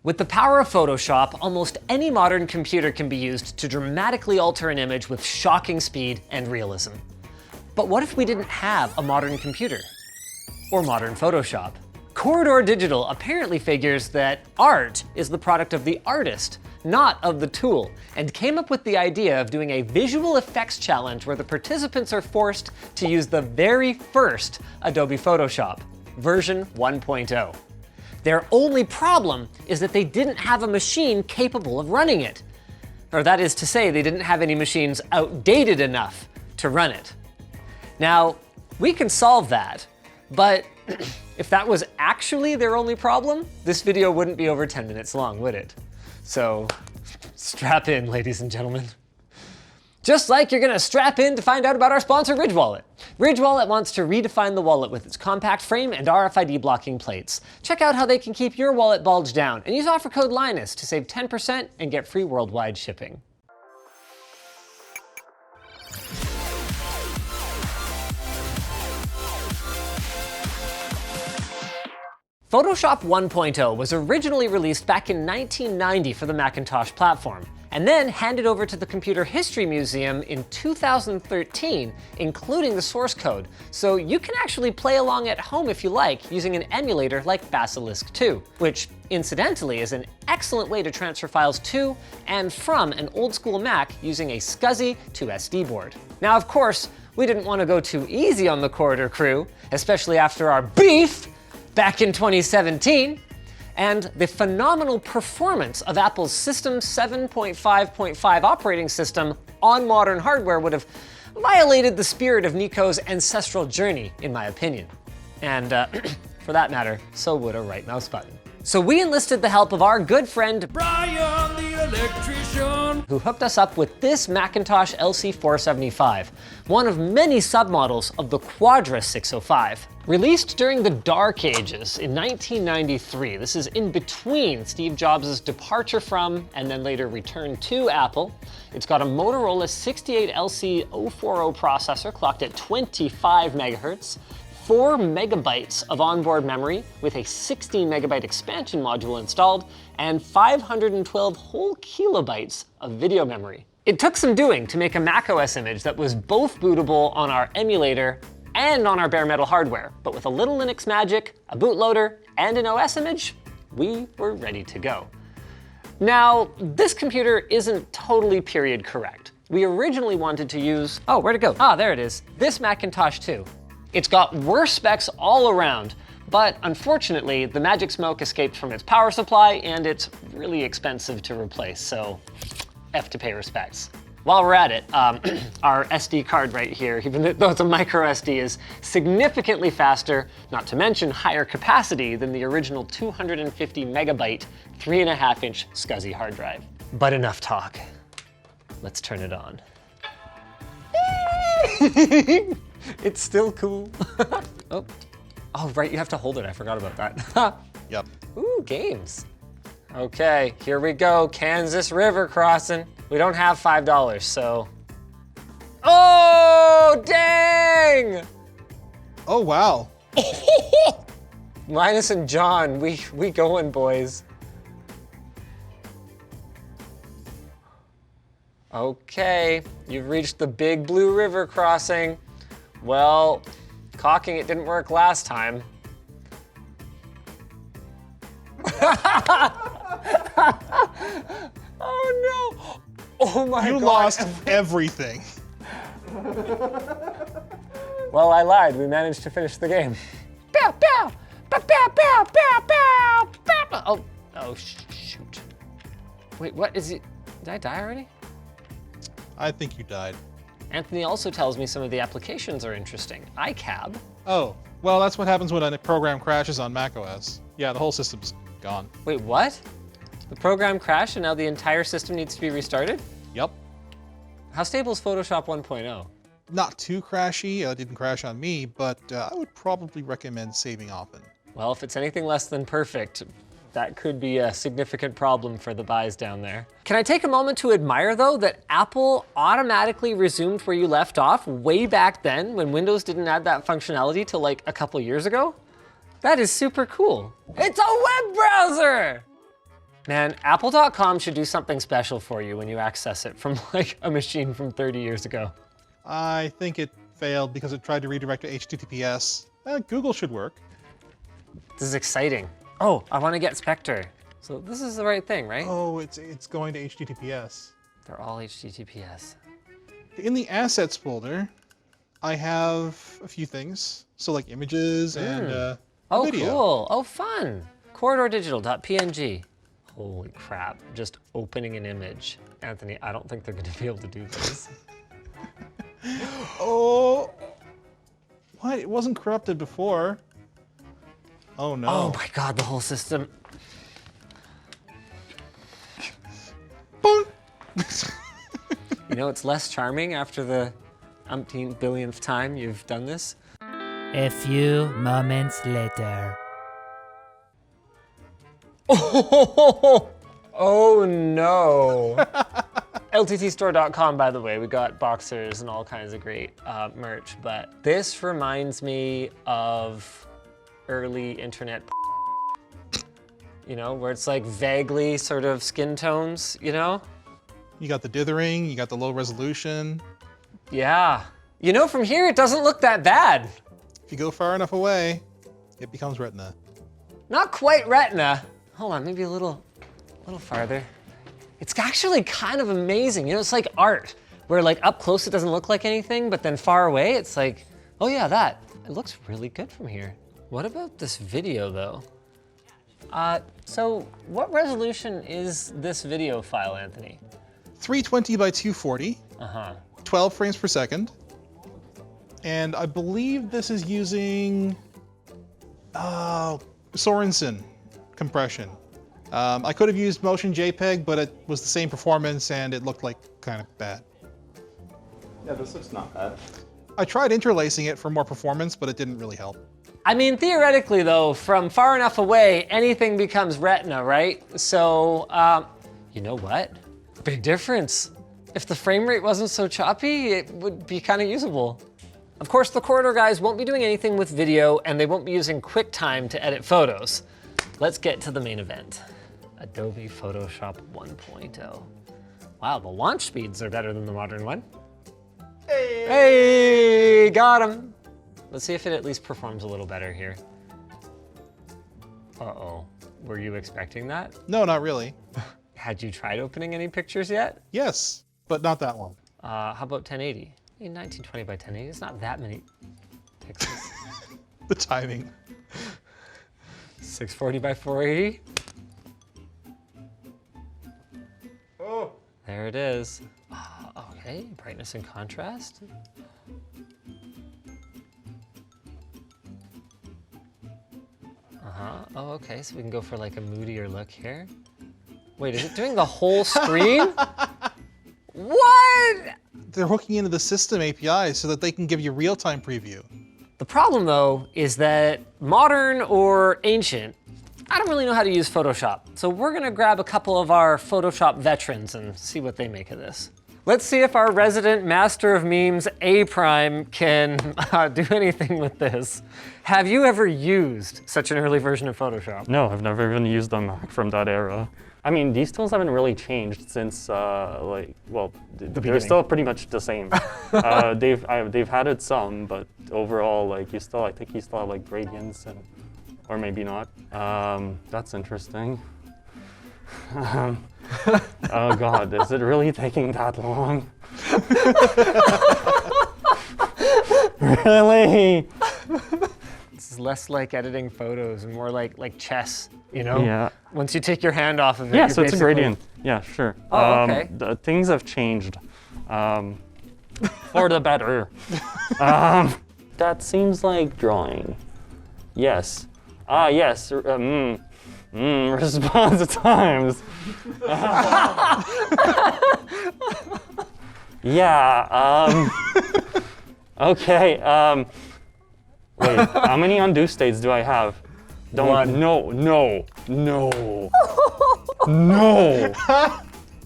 With the power of Photoshop, almost any modern computer can be used to dramatically alter an image with shocking speed and realism. But what if we didn't have a modern computer? Or modern Photoshop? Corridor Digital apparently figures that art is the product of the artist, not of the tool, and came up with the idea of doing a visual effects challenge where the participants are forced to use the very first Adobe Photoshop, version 1.0. Their only problem is that they didn't have a machine capable of running it. Or that is to say, they didn't have any machines outdated enough to run it. Now, we can solve that, but if that was actually their only problem, this video wouldn't be over 10 minutes long, would it? So, strap in, ladies and gentlemen. Just like you're gonna strap in to find out about our sponsor, Ridge Wallet. Ridge Wallet wants to redefine the wallet with its compact frame and RFID blocking plates. Check out how they can keep your wallet bulged down and use offer code Linus to save 10% and get free worldwide shipping. Photoshop 1.0 was originally released back in 1990 for the Macintosh platform, and then handed over to the Computer History Museum in 2013, including the source code. So you can actually play along at home if you like, using an emulator like Basilisk 2, which incidentally is an excellent way to transfer files to and from an old school Mac using a SCSI to SD board. Now, of course, we didn't want to go too easy on the Corridor crew, especially after our beef back in 2017, and the phenomenal performance of Apple's System 7.5.5 operating system on modern hardware would have violated the spirit of Nico's ancestral journey, in my opinion. And for that matter, so would a right mouse button. So we enlisted the help of our good friend Brian the electrician, who hooked us up with this Macintosh LC475, one of many submodels of the Quadra 605. Released during the Dark Ages in 1993, this is in between Steve Jobs' departure from and then later return to Apple. It's got a Motorola 68LC040 processor clocked at 25 megahertz, 4 megabytes of onboard memory with a 16 megabyte expansion module installed, and 512 whole kilobytes of video memory. It took some doing to make a macOS image that was both bootable on our emulator and on our bare metal hardware, but with a little Linux magic, a bootloader, and an OS image, we were ready to go. Now, this computer isn't totally period correct. We originally wanted to use, oh, where'd it go? Ah, there it is, this Macintosh 2. It's got worse specs all around, but unfortunately, the magic smoke escaped from its power supply and it's really expensive to replace, so F to pay respects. While we're at it, our SD card right here, even though it's a micro SD, is significantly faster, not to mention higher capacity than the original 250 megabyte, 3.5-inch SCSI hard drive. But enough talk. Let's turn it on. It's still cool. Oh. Oh, right, you have to hold it. I forgot about that. Yep. Ooh, games. Okay, here we go. Kansas River crossing. We don't have $5, so. Oh, dang! Oh, wow. Linus and John, we going, boys. Okay, you've reached the Big Blue River crossing. Well, caulking it didn't work last time. Oh no! Oh my God. You lost everything. Well, I lied. We managed to finish the game. Pow, pow! Pow, pow, pow, pow, pow, pow, pow. Oh, shoot. Wait, what is it? Did I die already? I think you died. Anthony also tells me some of the applications are interesting. iCab. Oh, well, that's what happens when a program crashes on macOS. Yeah, the whole system's gone. Wait, what? The program crashed and now the entire system needs to be restarted? Yep. How stable is Photoshop 1.0? Not too crashy, it didn't crash on me, but I would probably recommend saving often. Well, if it's anything less than perfect, that could be a significant problem for the buys down there. Can I take a moment to admire, though, that Apple automatically resumed where you left off way back then when Windows didn't add that functionality till like a couple years ago? That is super cool. It's a web browser! Man, Apple.com should do something special for you when you access it from like a machine from 30 years ago. I think it failed because it tried to redirect to HTTPS. Google should work. This is exciting. Oh, I want to get Spectre. So this is the right thing, right? Oh, it's going to HTTPS. They're all HTTPS. In the assets folder, I have a few things. So like images and Oh, video. cool. Oh, fun. Corridordigital.png. Holy crap, just opening an image. Anthony, I don't think they're gonna be able to do this. Oh, what? It wasn't corrupted before. Oh no. Oh my God, the whole system. Boom. You know, it's less charming after the umpteenth billionth time you've done this. A few moments later. Oh no. LTTstore.com, by the way, we got boxers and all kinds of great merch, but this reminds me of early internet, you know, where it's like vaguely sort of skin tones, you know? You got the dithering, you got the low resolution. Yeah. You know, from here, it doesn't look that bad. If you go far enough away, it becomes retina. Not quite retina. Hold on, maybe a little farther. It's actually kind of amazing. You know, it's like art, where like up close it doesn't look like anything, but then far away it's like, oh yeah, that. It looks really good from here. What about this video though? So what resolution is this video file, Anthony? 320 by 240. 12 frames per second. And I believe this is using Sorensen compression. I could have used Motion JPEG, but it was the same performance and it looked like kind of bad. Yeah, this looks not bad. I tried interlacing it for more performance, but it didn't really help. I mean, theoretically though, from far enough away, anything becomes retina, right? So, you know what? Big difference. If the frame rate wasn't so choppy, it would be kind of usable. Of course, the Corridor guys won't be doing anything with video and they won't be using QuickTime to edit photos. Let's get to the main event. Adobe Photoshop 1.0. Wow, the launch speeds are better than the modern one. Hey, got him. Let's see if it at least performs a little better here. Uh-oh, were you expecting that? No, not really. Had you tried opening any pictures yet? Yes, but not that one. How about 1080? In 1920 by 1080, it's not that many pixels. The timing. 640 by 480. Oh. There it is. Okay, brightness and contrast. Oh, okay, so we can go for like a moodier look here. Wait, is it doing the whole screen? What? They're hooking into the system API so that they can give you real-time preview. The problem though is that modern or ancient, I don't really know how to use Photoshop. So we're gonna grab a couple of our Photoshop veterans and see what they make of this. Let's see if our resident master of memes, A Prime, can do anything with this. Have you ever used such an early version of Photoshop? No, I've never even used a Mac from that era. I mean, these tools haven't really changed since, they're still pretty much the same. They've added some, but overall, like, I think you still have like gradients, or maybe not. That's interesting. Oh God, is it really taking that long? Really? This is less like editing photos and more like chess, you know? Yeah. Once you take your hand off of it, Yeah, you're so it's a basically- gradient. Yeah, sure. Oh, okay. Things have changed for the better. That seems like drawing. Yes. Yes. Response times. Yeah. Okay. Wait. How many undo states do I have? One. No. No. No.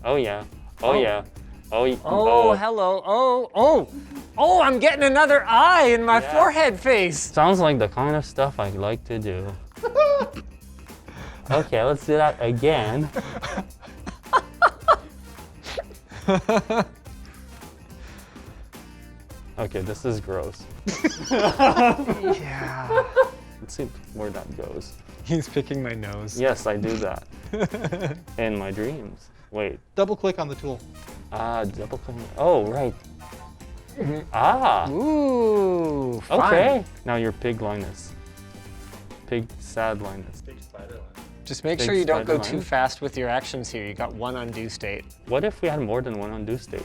Oh yeah. Oh yeah. Oh, hello. Oh, I'm getting another eye in my forehead face. Sounds like the kind of stuff I like to do. Okay, let's do that again. Okay, this is gross. Yeah. Let's see where that goes. He's picking my nose. Yes, I do that. In my dreams. Wait. Double click on the tool. Double click. Oh, right. Ah. Ooh, fun. Okay. Now you're Pig Linus. Pig Sad Linus. Just make Big sure you don't go spider too line. fast with your actions here. You got one undo state. What if we had more than one undo state?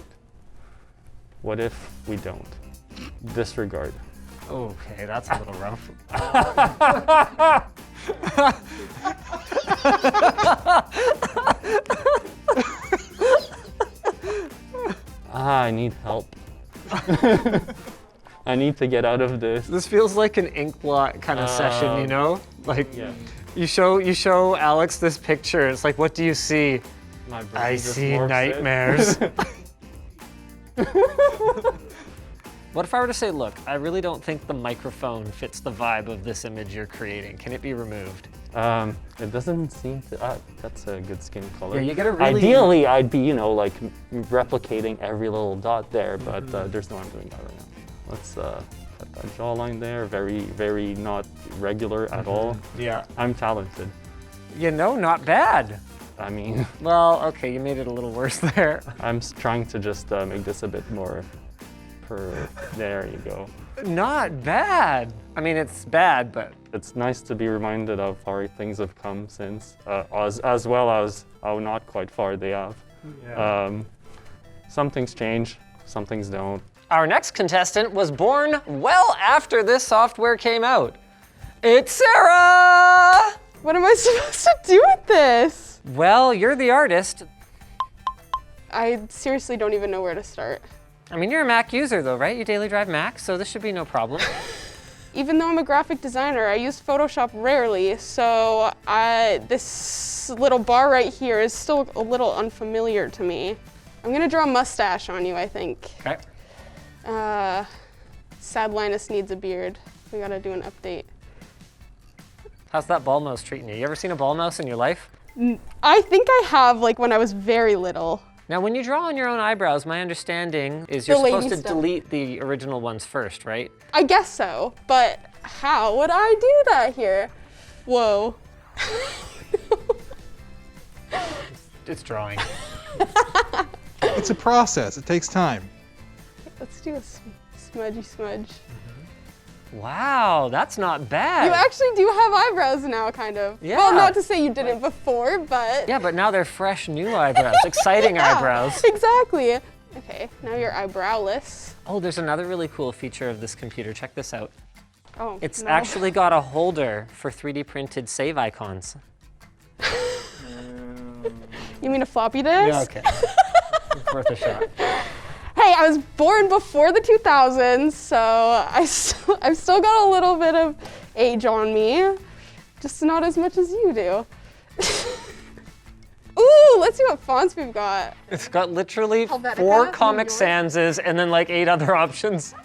What if we don't? Disregard. Okay, that's a little rough. I need help. I need to get out of this. This feels like an ink blot kind of session, you know? Like, Yeah. you show Alex this picture. It's like, what do you see? My brain I just see morphs it. nightmares. What if I were to say, look, I really don't think the microphone fits the vibe of this image you're creating. Can it be removed? It doesn't seem to. That's a good skin color. Yeah, you gotta really- Ideally, I'd be, you know, like replicating every little dot there, but there's no way I'm doing that right now. Let's cut that jawline there. Very, very not regular at all. Yeah. I'm talented. You know, not bad. I mean, Well, okay, you made it a little worse there. I'm trying to just make this a bit more. There you go. Not bad. I mean, it's bad, but It's nice to be reminded of how things have come since, as well as how not quite far they have. Some things change, some things don't. our next contestant was born well after this software came out. It's Sarah! What am I supposed to do with this? Well, you're the artist. I seriously don't even know where to start. I mean, you're a Mac user though, right? You daily drive Mac, so this should be no problem. Even though I'm a graphic designer, I use Photoshop rarely, so this little bar right here is still a little unfamiliar to me. I'm gonna draw a mustache on you, I think. Okay. Sad Linus needs a beard. We gotta do an update. How's that ball mouse treating you? You ever seen a ball mouse in your life? I think I have, like, when I was very little. Now, when you draw on your own eyebrows, my understanding is you're The lady supposed to stuff. delete the original ones first, right? I guess so, but how would I do that here? Whoa. It's drawing. It's a process. It takes time. Let's do a smudgy smudge. Wow, that's not bad. You actually do have eyebrows now, kind of. Yeah. Well, not to say you didn't before, but. Yeah, but now they're fresh new eyebrows, exciting Yeah, eyebrows. Exactly. Okay, now you're eyebrowless. Oh, there's another really cool feature of this computer. Check this out. Oh, It's no. actually got a holder for 3D printed save icons. You mean a floppy disk? Yeah, okay. It's worth a shot. Hey, I was born before the 2000s, so I've still got a little bit of age on me. Just not as much as you do. Ooh, let's see what fonts we've got. It's got literally Helvetica, 4 New Comic York. Sanses and then like 8 other options.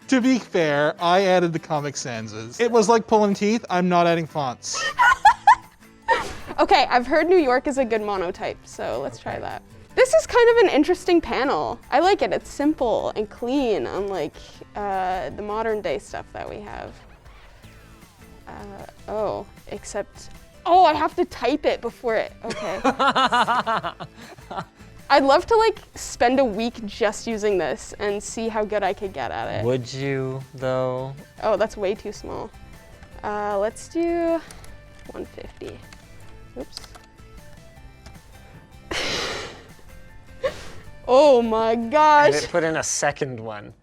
To be fair, I added the Comic Sans. It was like pulling teeth. I'm not adding fonts. Okay, I've heard New York is a good monotype, so let's try that. This is kind of an interesting panel. I like it. It's simple and clean, unlike the modern day stuff that we have. Oh, except, oh, I have to type it before it, okay. I'd love to like spend a week just using this and see how good I could get at it. Would you, though? Oh, that's way too small. Let's do 150. Oops. Oh my gosh. And it put in a second one.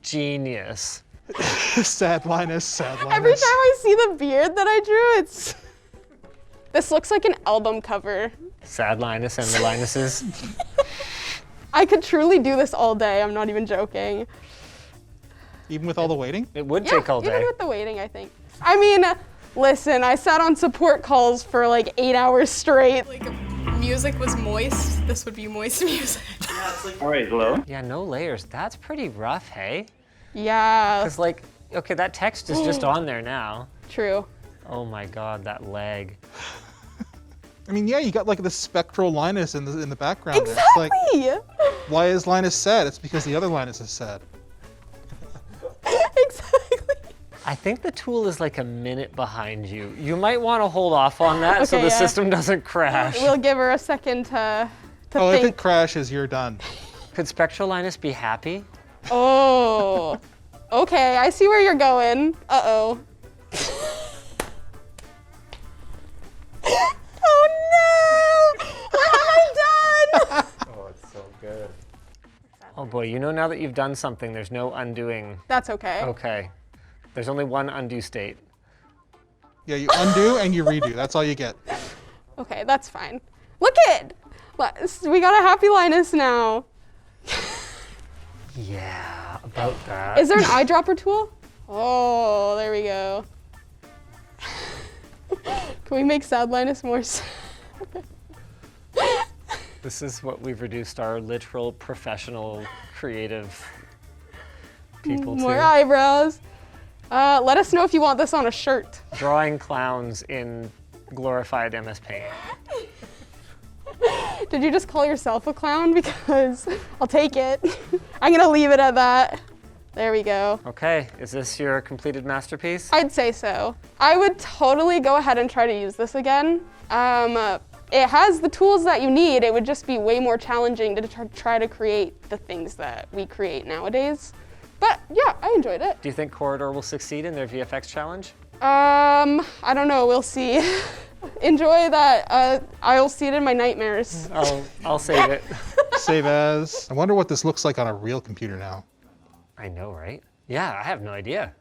Genius. Sad Linus, sad Linus. Every time I see the beard that I drew, it's... This looks like an album cover. Sad Linus and the Linuses. I could truly do this all day, I'm not even joking. Even with all the waiting? It would Yeah, take all even day. with the waiting, I think. I mean, listen, I sat on support calls for like 8 hours straight. Like if music was moist, this would be moist music. All right, hello. Yeah, no layers. That's pretty rough, hey? Yeah, Because like, okay, that text is just on there now. true. Oh my God, that leg. I mean, yeah, you got like the spectral Linus in the background. Exactly. There. It's like, why is Linus sad? It's because the other Linus is sad. Exactly. I think the tool is like a minute behind you. You might want to hold off on that so Okay, the yeah. system doesn't crash. We'll give her a second to Oh, if it think. crashes, you're done. Could Spectral Linus be happy? Oh. Okay, I see where you're going. Uh-oh. Oh no! What have I done? Oh, it's so good. Oh boy, you know now that you've done something, there's no undoing. That's okay. Okay. There's only one undo state. Yeah, you undo and you redo. That's all you get. Okay, that's fine. Look it! We got a happy Linus now. Yeah, about that. Is there an eyedropper tool? Oh, there we go. Can we make sad Linus more sad? This is what we've reduced our literal professional creative people More to. eyebrows. Let us know if you want this on a shirt. Drawing clowns in glorified MS Paint. Did you just call yourself a clown? Because I'll take it. I'm gonna leave it at that. There we go. Okay, is this your completed masterpiece? I'd say so. I would totally go ahead and try to use this again. It has the tools that you need. It would just be way more challenging to try to create the things that we create nowadays. But yeah, I enjoyed it. Do you think Corridor will succeed in their VFX challenge? I don't know, we'll see. Enjoy that. I'll see it in my nightmares. I'll save it. Save as. I wonder what this looks like on a real computer now. I know, right? Yeah, I have no idea.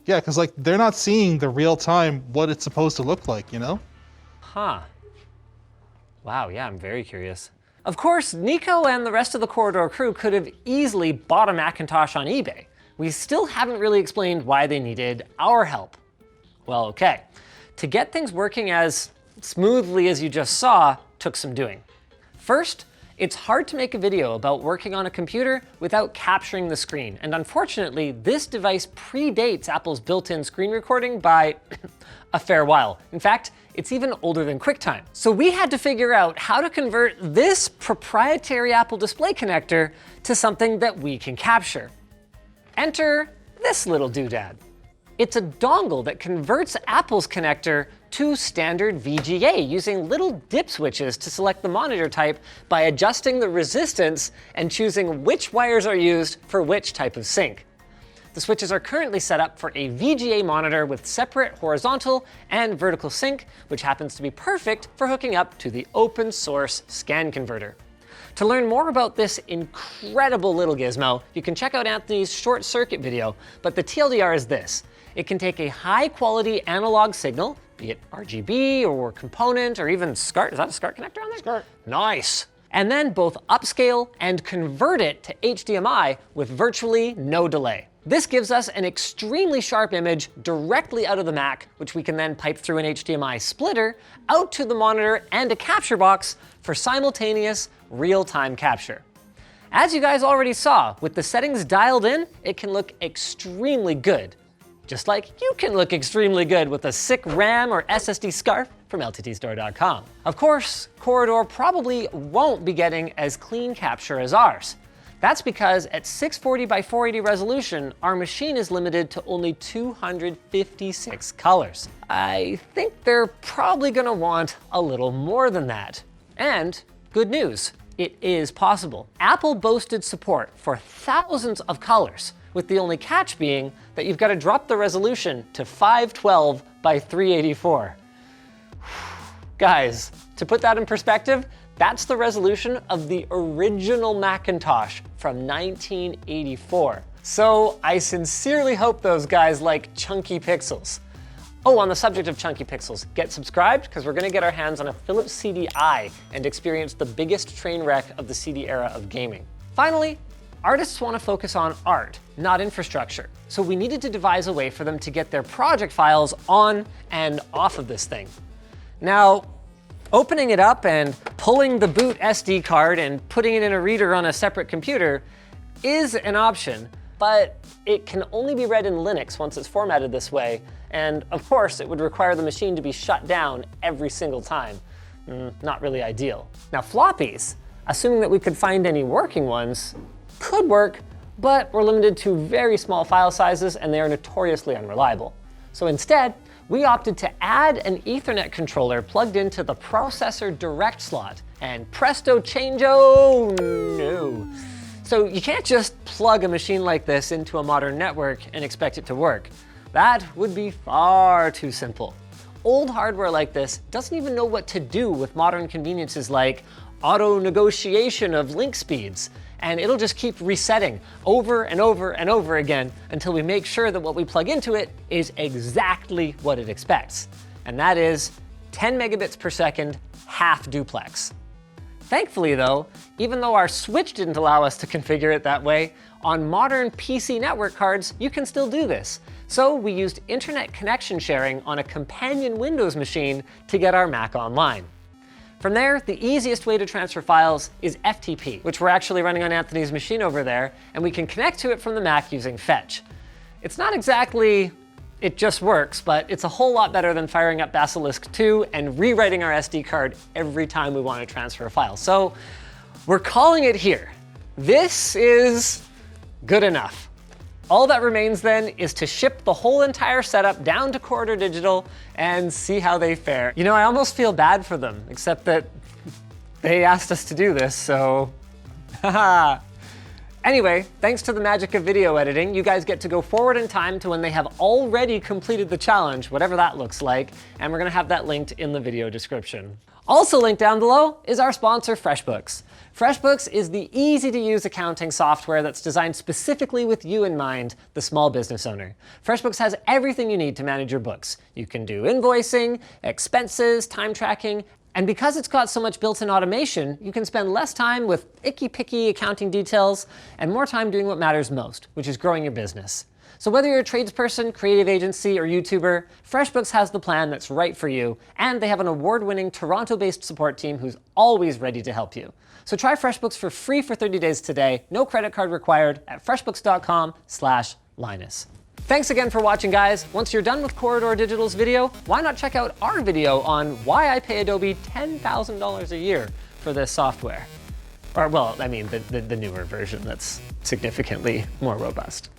Yeah, because like they're not seeing the real time what it's supposed to look like, you know? Huh. Wow, yeah, I'm very curious. Of course, Nico and the rest of the Corridor crew could have easily bought a Macintosh on eBay. We still haven't really explained why they needed our help. Well, okay. To get things working as smoothly as you just saw took some doing. First, it's hard to make a video about working on a computer without capturing the screen, and unfortunately, this device predates Apple's built-in screen recording by a fair while. In fact, it's even older than QuickTime. So we had to figure out how to convert this proprietary Apple display connector to something that we can capture. Enter this little doodad. It's a dongle that converts Apple's connector to standard VGA using little dip switches to select the monitor type by adjusting the resistance and choosing which wires are used for which type of sync. The switches are currently set up for a VGA monitor with separate horizontal and vertical sync, which happens to be perfect for hooking up to the open source scan converter. To learn more about this incredible little gizmo, you can check out Anthony's short circuit video, but the TLDR is this. It can take a high quality analog signal, be it RGB or component or even SCART. Is that a SCART connector on there? SCART. Nice. And then both upscale and convert it to HDMI with virtually no delay. This gives us an extremely sharp image directly out of the Mac, which we can then pipe through an HDMI splitter out to the monitor and a capture box for simultaneous real-time capture. As you guys already saw, with the settings dialed in, it can look extremely good. Just like you can look extremely good with a sick RAM or SSD scarf from lttstore.com. Of course, Corridor probably won't be getting as clean capture as ours. That's because at 640 by 480 resolution, our machine is limited to only 256 colors. I think they're probably gonna want a little more than that. And good news, it is possible. Apple boasted support for thousands of colors, with the only catch being that you've got to drop the resolution to 512 by 384. Guys, to put that in perspective, that's the resolution of the original Macintosh from 1984. So I sincerely hope those guys like chunky pixels. Oh, on the subject of chunky pixels, get subscribed because we're gonna get our hands on a Philips CDI and experience the biggest train wreck of the CD era of gaming. Finally, artists want to focus on art, not infrastructure. So we needed to devise a way for them to get their project files on and off of this thing. Now, opening it up and pulling the boot SD card and putting it in a reader on a separate computer is an option, but it can only be read in Linux once it's formatted this way, and of course it would require the machine to be shut down every single time. Not really ideal. Now floppies, assuming that we could find any working ones, could work, but we're limited to very small file sizes and they are notoriously unreliable. So instead, we opted to add an Ethernet controller plugged into the processor direct slot, and presto chango, no. So you can't just plug a machine like this into a modern network and expect it to work. That would be far too simple. Old hardware like this doesn't even know what to do with modern conveniences like auto negotiation of link speeds, and it'll just keep resetting over and over and over again until we make sure that what we plug into it is exactly what it expects. And that is 10 megabits per second, half duplex. Thankfully though, even though our switch didn't allow us to configure it that way, on modern PC network cards, you can still do this. So we used internet connection sharing on a companion Windows machine to get our Mac online. From there, the easiest way to transfer files is FTP, which we're actually running on Anthony's machine over there, and we can connect to it from the Mac using Fetch. It's not exactly, it just works, but it's a whole lot better than firing up Basilisk 2 and rewriting our SD card every time we want to transfer a file. So we're calling it here. This is good enough. All that remains then is to ship the whole entire setup down to Corridor Digital and see how they fare. You know, I almost feel bad for them, except that they asked us to do this, so haha. Anyway, thanks to the magic of video editing, you guys get to go forward in time to when they have already completed the challenge, whatever that looks like, and we're gonna have that linked in the video description. Also linked down below is our sponsor, FreshBooks. FreshBooks is the easy-to-use accounting software that's designed specifically with you in mind, the small business owner. FreshBooks has everything you need to manage your books. You can do invoicing, expenses, time tracking, and because it's got so much built-in automation, you can spend less time with icky-picky accounting details and more time doing what matters most, which is growing your business. So whether you're a tradesperson, creative agency, or YouTuber, FreshBooks has the plan that's right for you, and they have an award-winning Toronto-based support team who's always ready to help you. So try FreshBooks for free for 30 days today, no credit card required, at freshbooks.com/Linus. Thanks again for watching, guys. Once you're done with Corridor Digital's video, why not check out our video on why I pay Adobe $10,000 a year for this software? Or, well, I mean, the newer version that's significantly more robust.